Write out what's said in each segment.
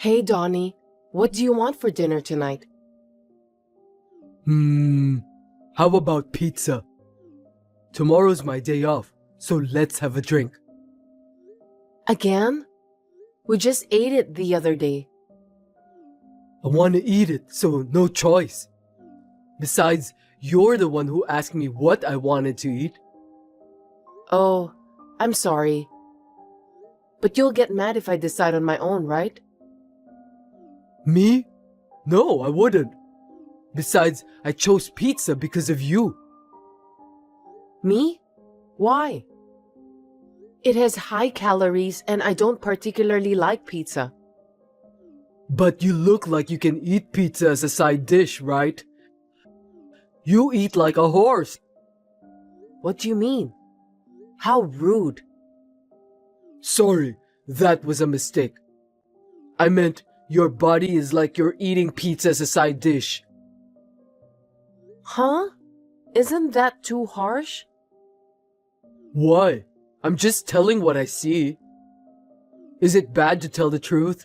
Hey, Donnie, what do you want for dinner tonight? How about pizza? Tomorrow's my day off, so let's have a drink. Again? We just ate it the other day. I want to eat it, so no choice. Besides, you're the one who asked me what I wanted to eat. Oh, I'm sorry. But you'll get mad if I decide on my own, right? Me? No, I wouldn't. Besides, I chose pizza because of you. Me? Why? It has high calories and I don't particularly like pizza. But you look like you can eat pizza as a side dish, right? You eat like a horse. What do you mean? How rude. Sorry, that was a mistake. I meant your body is like you're eating pizza as a side dish. Huh? Isn't that too harsh? Why? I'm just telling what I see. Is it bad to tell the truth?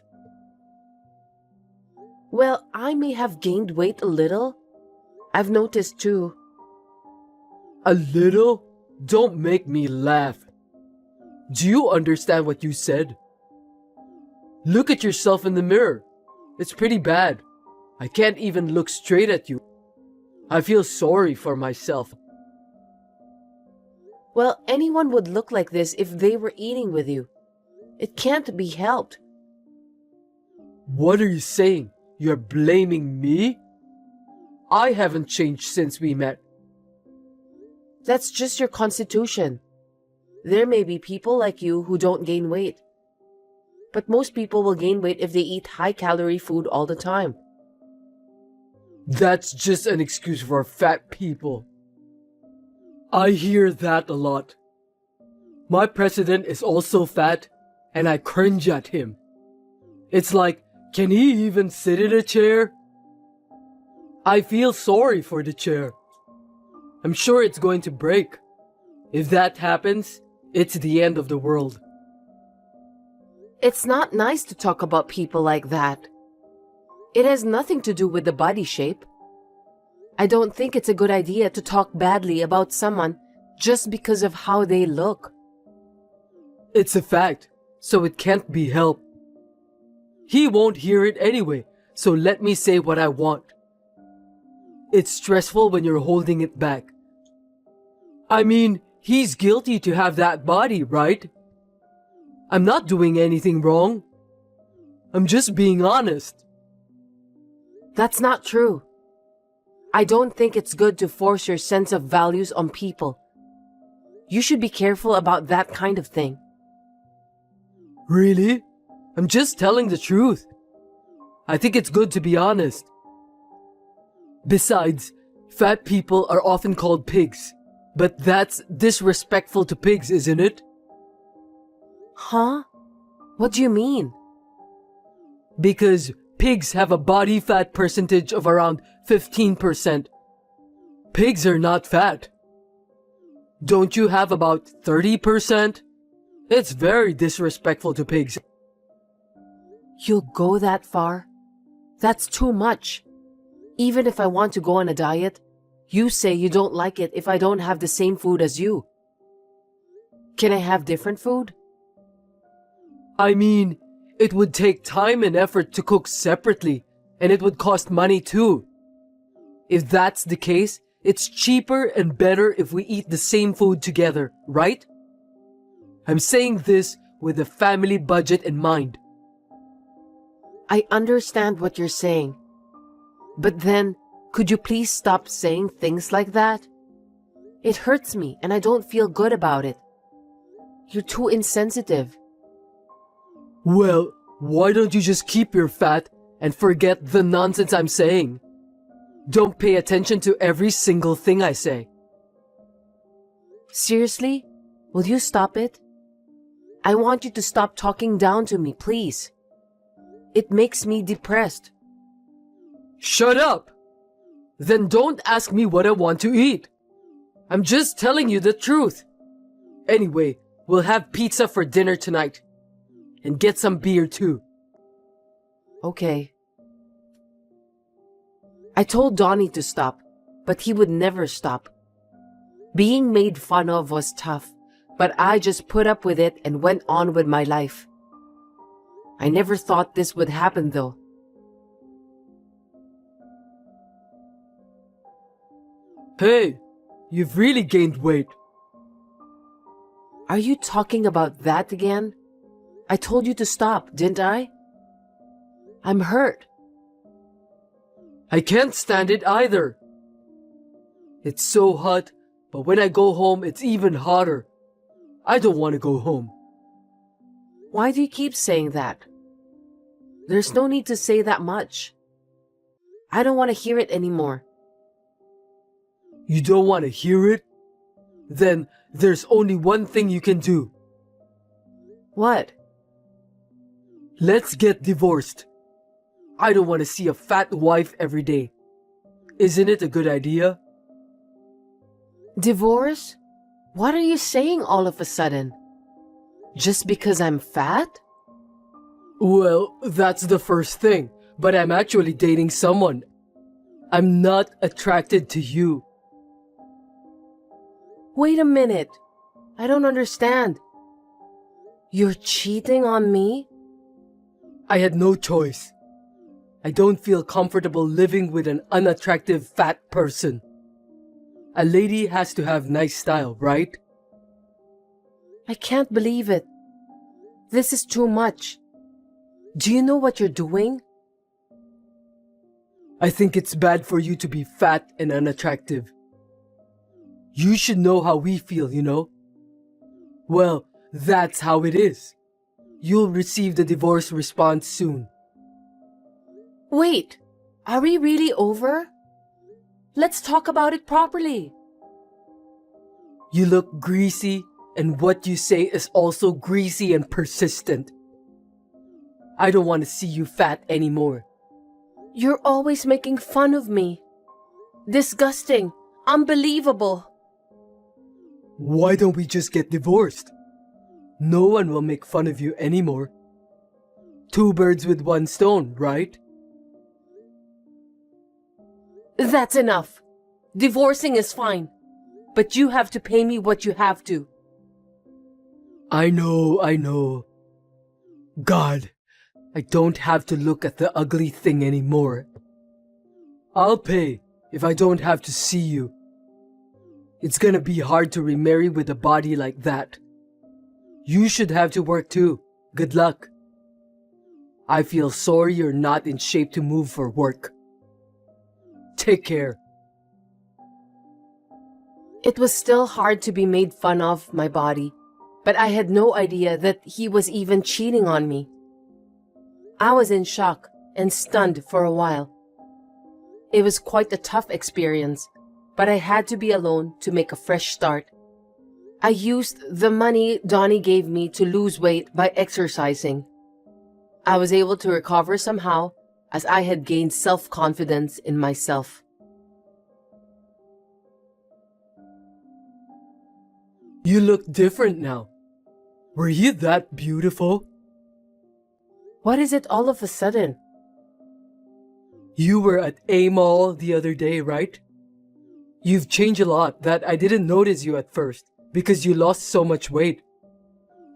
Well, I may have gained weight a little. I've noticed too. A little? Don't make me laugh. Do you understand what you said? Look at yourself in the mirror. It's pretty bad. I can't even look straight at you. I feel sorry for myself. Well, anyone would look like this if they were eating with you. It can't be helped. What are you saying? You're blaming me? I haven't changed since we met. That's just your constitution. There may be people like you who don't gain weight. But most people will gain weight if they eat high-calorie food all the time. That's just an excuse for fat people. I hear that a lot. My president is also fat, and I cringe at him. It's like, can he even sit in a chair? I feel sorry for the chair. I'm sure it's going to break. If that happens, it's the end of the world. It's not nice to talk about people like that. It has nothing to do with the body shape. I don't think it's a good idea to talk badly about someone just because of how they look. It's a fact, so it can't be helped. He won't hear it anyway, so let me say what I want. It's stressful when you're holding it back. I mean, he's guilty to have that body, right? I'm not doing anything wrong. I'm just being honest. That's not true. I don't think it's good to force your sense of values on people. You should be careful about that kind of thing. Really? I'm just telling the truth. I think it's good to be honest. Besides, fat people are often called pigs. But that's disrespectful to pigs, isn't it? Huh? What do you mean? Because pigs have a body fat percentage of around 15%. Pigs are not fat. Don't you have about 30%? It's very disrespectful to pigs. You'll go that far? That's too much. Even if I want to go on a diet, you say you don't like it if I don't have the same food as you. Can I have different food? I mean, it would take time and effort to cook separately, and it would cost money too. If that's the case, it's cheaper and better if we eat the same food together, right? I'm saying this with a family budget in mind. I understand what you're saying. But then, could you please stop saying things like that? It hurts me and I don't feel good about it. You're too insensitive. Well, why don't you just keep your fat and forget the nonsense I'm saying? Don't pay attention to every single thing I say. Seriously? Will you stop it? I want you to stop talking down to me, please. It makes me depressed. Shut up! Then don't ask me what I want to eat. I'm just telling you the truth. Anyway, we'll have pizza for dinner tonight. And get some beer too. Okay. I told Donnie to stop, but he would never stop. Being made fun of was tough, but I just put up with it and went on with my life. I never thought this would happen though. Hey, you've really gained weight. Are you talking about that again? I told you to stop, didn't I? I'm hurt. I can't stand it either. It's so hot, but when I go home, it's even hotter. I don't want to go home. Why do you keep saying that? There's no need to say that much. I don't want to hear it anymore. You don't want to hear it? Then there's only one thing you can do. What? Let's get divorced. I don't want to see a fat wife every day. Isn't it a good idea? Divorce? What are you saying all of a sudden? Just because I'm fat? Well, that's the first thing, but I'm actually dating someone. I'm not attracted to you. Wait a minute. I don't understand. You're cheating on me? I had no choice. I don't feel comfortable living with an unattractive fat person. A lady has to have nice style, right? I can't believe it. This is too much. Do you know what you're doing? I think it's bad for you to be fat and unattractive. You should know how we feel, you know? Well, that's how it is. You'll receive the divorce response soon. Wait, are we really over? Let's talk about it properly. You look greasy, and what you say is also greasy and persistent. I don't want to see you fat anymore. You're always making fun of me. Disgusting. Unbelievable. Why don't we just get divorced? No one will make fun of you anymore. Two birds with one stone, right? That's enough. Divorcing is fine. But you have to pay me what you have to. I know. God, I don't have to look at the ugly thing anymore. I'll pay if I don't have to see you. It's gonna be hard to remarry with a body like that. You should have to work too. Good luck. I feel sorry you're not in shape to move for work. Take care. It was still hard to be made fun of my body, but I had no idea that he was even cheating on me. I was in shock and stunned for a while. It was quite a tough experience, but I had to be alone to make a fresh start. I used the money Donnie gave me to lose weight by exercising. I was able to recover somehow as I had gained self-confidence in myself. You look different now. Were you that beautiful? What is it all of a sudden? You were at A Mall the other day, right? You've changed a lot that I didn't notice you at first because you lost so much weight.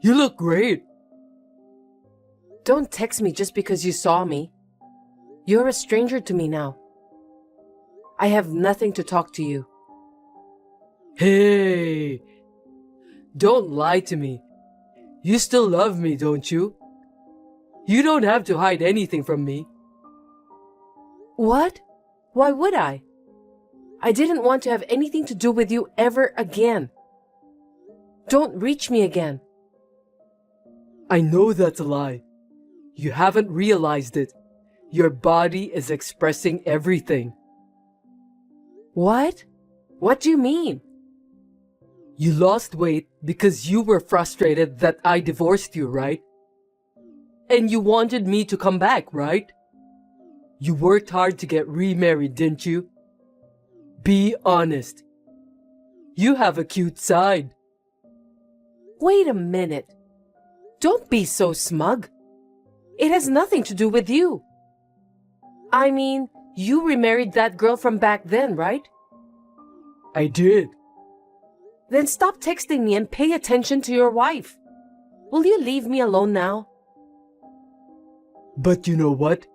You look great. Don't text me just because you saw me. You're a stranger to me now. I have nothing to talk to you. Hey, don't lie to me. You still love me, don't you? You don't have to hide anything from me. What? Why would I? I didn't want to have anything to do with you ever again. Don't reach me again. I know that's a lie. You haven't realized it. Your body is expressing everything. What? What do you mean? You lost weight because you were frustrated that I divorced you, right? And you wanted me to come back, right? You worked hard to get remarried, didn't you? Be honest. You have a cute side. Wait a minute. Don't be so smug. It has nothing to do with you. I mean, you remarried that girl from back then, right? I did. Then stop texting me and pay attention to your wife. Will you leave me alone now? But you know what?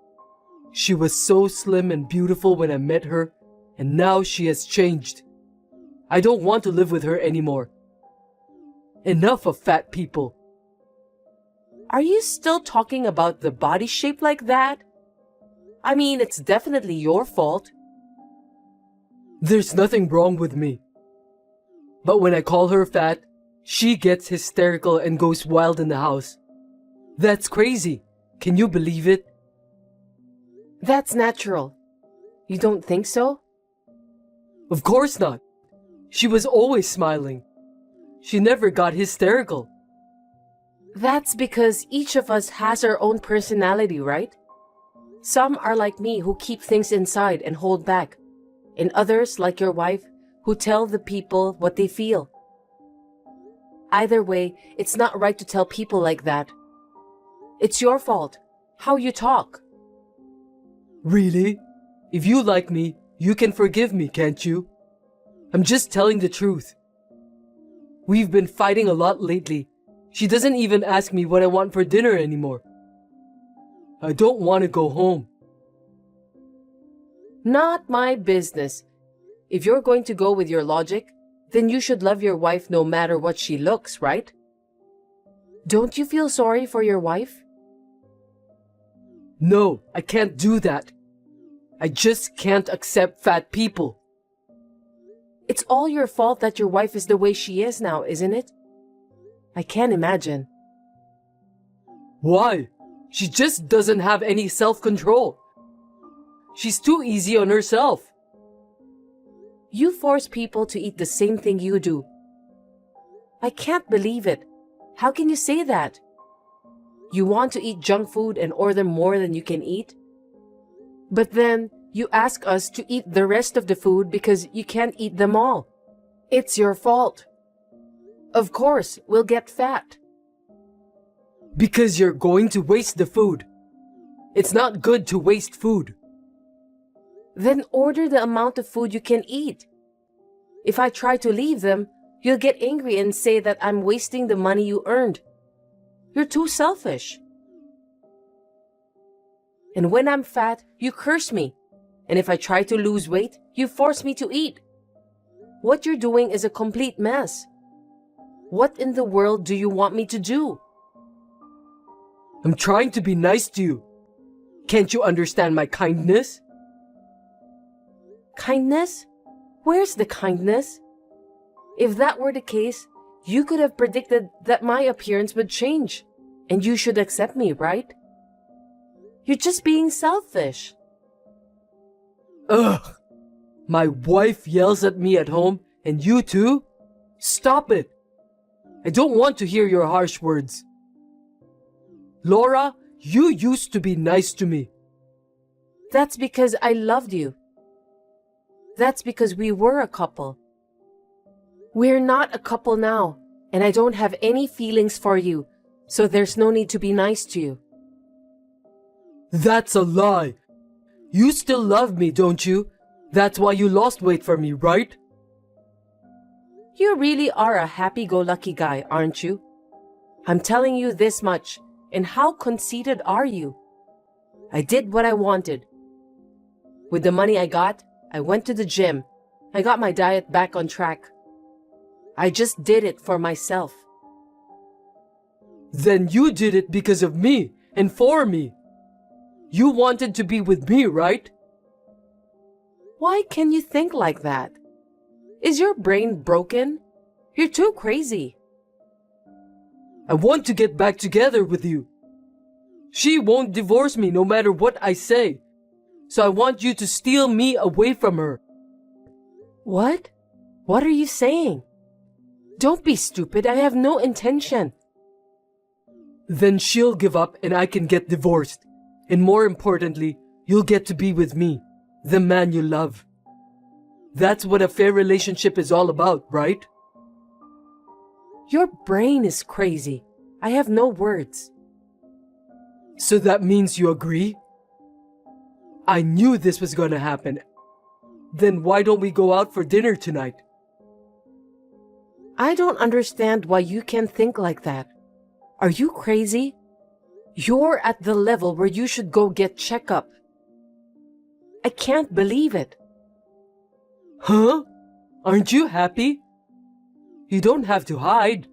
She was so slim and beautiful when I met her, and now she has changed. I don't want to live with her anymore. Enough of fat people. Are you still talking about the body shape like that? I mean, it's definitely your fault. There's nothing wrong with me. But when I call her fat, she gets hysterical and goes wild in the house. That's crazy. Can you believe it? That's natural. You don't think so? Of course not. She was always smiling. She never got hysterical. That's because each of us has our own personality, right? Some are like me who keep things inside and hold back, and others, like your wife, who tell the people what they feel. Either way, it's not right to tell people like that. It's your fault, how you talk. Really? If you like me, you can forgive me, can't you? I'm just telling the truth. We've been fighting a lot lately. She doesn't even ask me what I want for dinner anymore. I don't want to go home. Not my business. If you're going to go with your logic, then you should love your wife no matter what she looks, right? Don't you feel sorry for your wife? No, I can't do that. I just can't accept fat people. It's all your fault that your wife is the way she is now, isn't it? I can't imagine. Why? She just doesn't have any self-control. She's too easy on herself. You force people to eat the same thing you do. I can't believe it. How can you say that? You want to eat junk food and order more than you can eat? But then you ask us to eat the rest of the food because you can't eat them all. It's your fault. Of course, we'll get fat. Because you're going to waste the food. It's not good to waste food. Then order the amount of food you can eat. If I try to leave them, you'll get angry and say that I'm wasting the money you earned. You're too selfish. And when I'm fat, you curse me. And if I try to lose weight, you force me to eat. What you're doing is a complete mess. What in the world do you want me to do? I'm trying to be nice to you. Can't you understand my kindness? Kindness? Where's the kindness? If that were the case, you could have predicted that my appearance would change, and you should accept me, right? You're just being selfish. Ugh! My wife yells at me at home, and you too? Stop it! I don't want to hear your harsh words. Laura, you used to be nice to me. That's because I loved you. That's because we were a couple. We're not a couple now, and I don't have any feelings for you, so there's no need to be nice to you. That's a lie. You still love me, don't you? That's why you lost weight for me, right? You really are a happy-go-lucky guy, aren't you? I'm telling you this much, and how conceited are you? I did what I wanted. With the money I got, I went to the gym. I got my diet back on track. I just did it for myself. Then you did it because of me and for me. You wanted to be with me, right? Why can you think like that? Is your brain broken? You're too crazy. I want to get back together with you. She won't divorce me no matter what I say. So I want you to steal me away from her. What? What are you saying? Don't be stupid. I have no intention. Then she'll give up and I can get divorced. And more importantly, you'll get to be with me, the man you love. That's what a fair relationship is all about, right? Your brain is crazy. I have no words. So that means you agree? I knew this was gonna happen. Then why don't we go out for dinner tonight? I don't understand why you can think like that. Are you crazy? You're at the level where you should go get checkup. I can't believe it. Huh? Aren't you happy? You don't have to hide.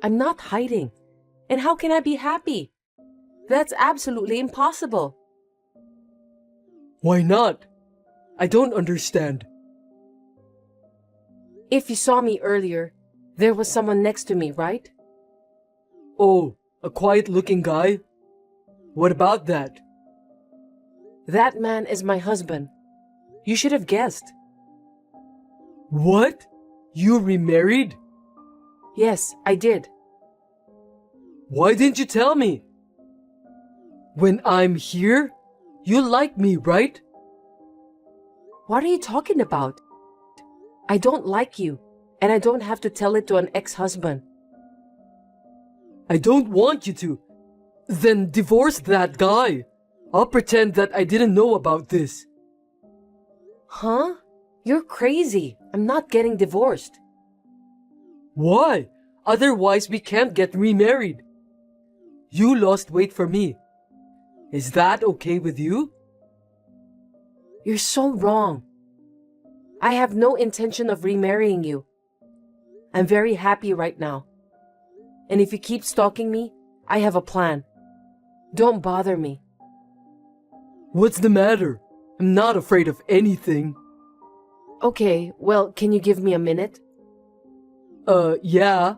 I'm not hiding. And how can I be happy? That's absolutely impossible. Why not? I don't understand. If you saw me earlier, there was someone next to me, right? Oh, a quiet-looking guy? What about that? That man is my husband. You should have guessed. What? You remarried? Yes, I did. Why didn't you tell me? When I'm here, you like me, right? What are you talking about? I don't like you, and I don't have to tell it to an ex-husband. I don't want you to. Then divorce that guy. I'll pretend that I didn't know about this. Huh? You're crazy. I'm not getting divorced. Why? Otherwise we can't get remarried. You lost weight for me. Is that okay with you? You're so wrong. I have no intention of remarrying you. I'm very happy right now. And if you keep stalking me, I have a plan. Don't bother me. What's the matter? I'm not afraid of anything. Okay, well, can you give me a minute? Yeah.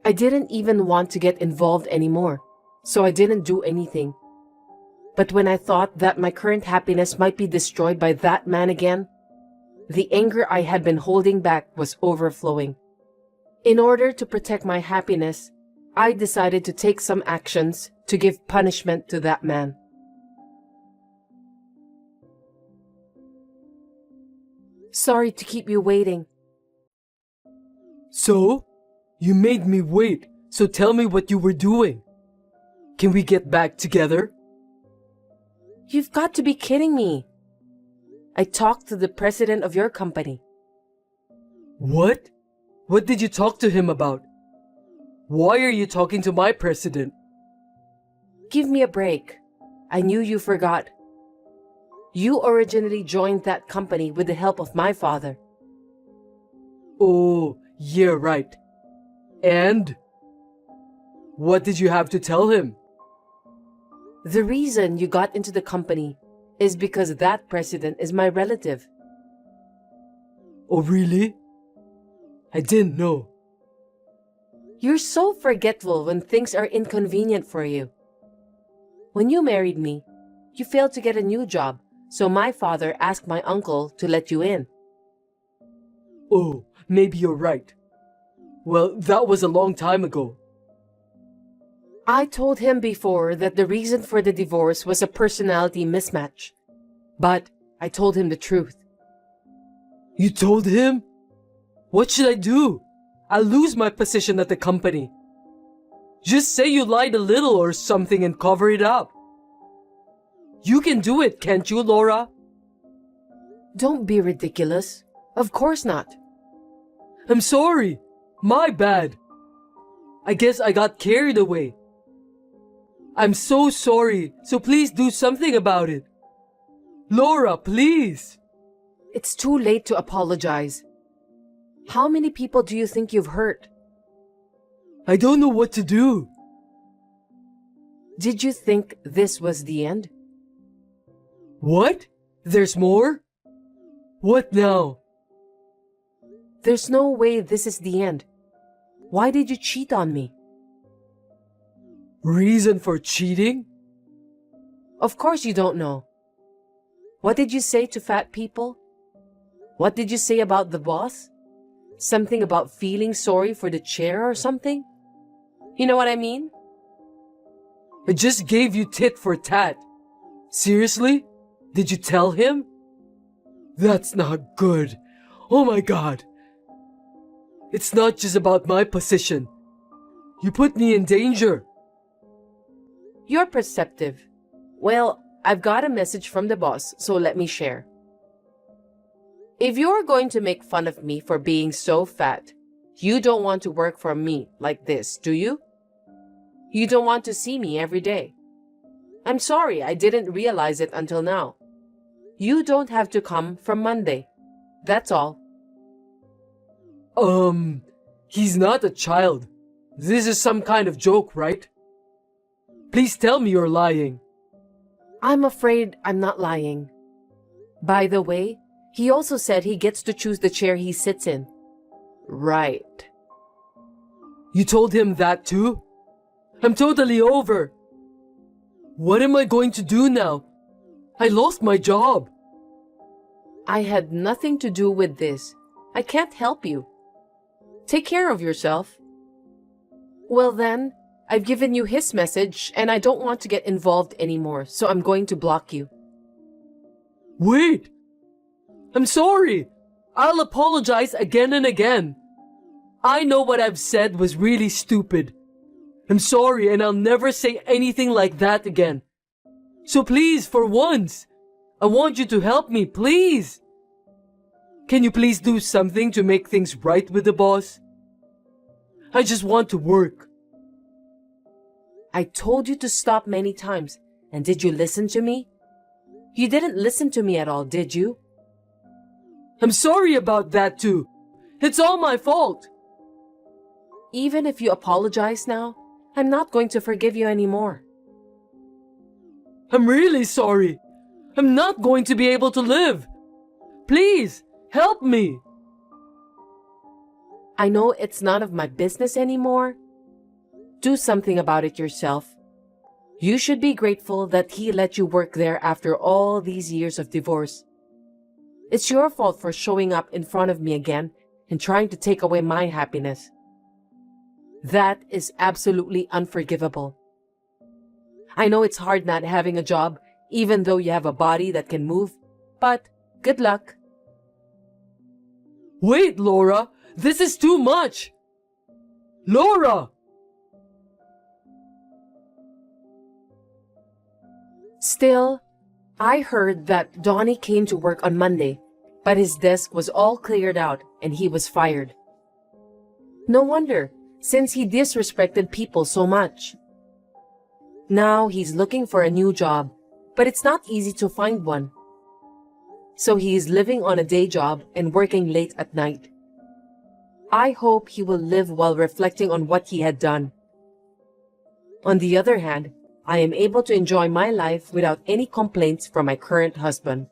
I didn't even want to get involved anymore, so I didn't do anything. But when I thought that my current happiness might be destroyed by that man again, the anger I had been holding back was overflowing. In order to protect my happiness, I decided to take some actions to give punishment to that man. Sorry to keep you waiting. So? You made me wait, so tell me what you were doing. Can we get back together? You've got to be kidding me. I talked to the president of your company. What? What did you talk to him about? Why are you talking to my president? Give me a break. I knew you forgot. You originally joined that company with the help of my father. Oh, yeah, right. And? What did you have to tell him? The reason you got into the company is because that president is my relative. Oh, really? I didn't know. You're so forgetful when things are inconvenient for you. When you married me, you failed to get a new job, so my father asked my uncle to let you in. Oh, maybe you're right. Well, that was a long time ago. I told him before that the reason for the divorce was a personality mismatch. But I told him the truth. You told him? What should I do? I'll lose my position at the company. Just say you lied a little or something and cover it up. You can do it, can't you, Laura? Don't be ridiculous. Of course not. I'm sorry. My bad. I guess I got carried away. I'm so sorry, so please do something about it. Laura, please. It's too late to apologize. How many people do you think you've hurt? I don't know what to do. Did you think this was the end? What? There's more? What now? There's no way this is the end. Why did you cheat on me? Reason for cheating? Of course you don't know. What did you say to fat people? What did you say about the boss? Something about feeling sorry for the chair or something? You know what I mean? I just gave you tit for tat. Seriously? Did you tell him? That's not good. Oh my God. It's not just about my position. You put me in danger. You're perceptive. Well, I've got a message from the boss, so let me share. If you're going to make fun of me for being so fat, you don't want to work for me like this, do you? You don't want to see me every day. I'm sorry, I didn't realize it until now. You don't have to come from Monday. That's all. He's not a child. This is some kind of joke, right? Please tell me you're lying. I'm afraid I'm not lying. By the way, he also said he gets to choose the chair he sits in. Right. You told him that too? I'm totally over. What am I going to do now? I lost my job. I had nothing to do with this. I can't help you. Take care of yourself. Well then, I've given you his message and I don't want to get involved anymore, so I'm going to block you. Wait! I'm sorry! I'll apologize again and again. I know what I've said was really stupid. I'm sorry and I'll never say anything like that again. So please, for once, I want you to help me, please. Can you please do something to make things right with the boss? I just want to work. I told you to stop many times, and did you listen to me? You didn't listen to me at all, did you? I'm sorry about that too. It's all my fault. Even if you apologize now, I'm not going to forgive you anymore. I'm really sorry. I'm not going to be able to live. Please, help me. I know it's none of my business anymore. Do something about it yourself. You should be grateful that he let you work there after all these years of divorce. It's your fault for showing up in front of me again and trying to take away my happiness. That is absolutely unforgivable. I know it's hard not having a job, even though you have a body that can move, but good luck. Wait, Laura, this is too much. Laura! Still, I heard that Donnie came to work on Monday, but his desk was all cleared out and he was fired. No wonder, since he disrespected people so much. Now he's looking for a new job, but it's not easy to find one. So he is living on a day job and working late at night. I hope he will live while reflecting on what he had done. On the other hand, I am able to enjoy my life without any complaints from my current husband.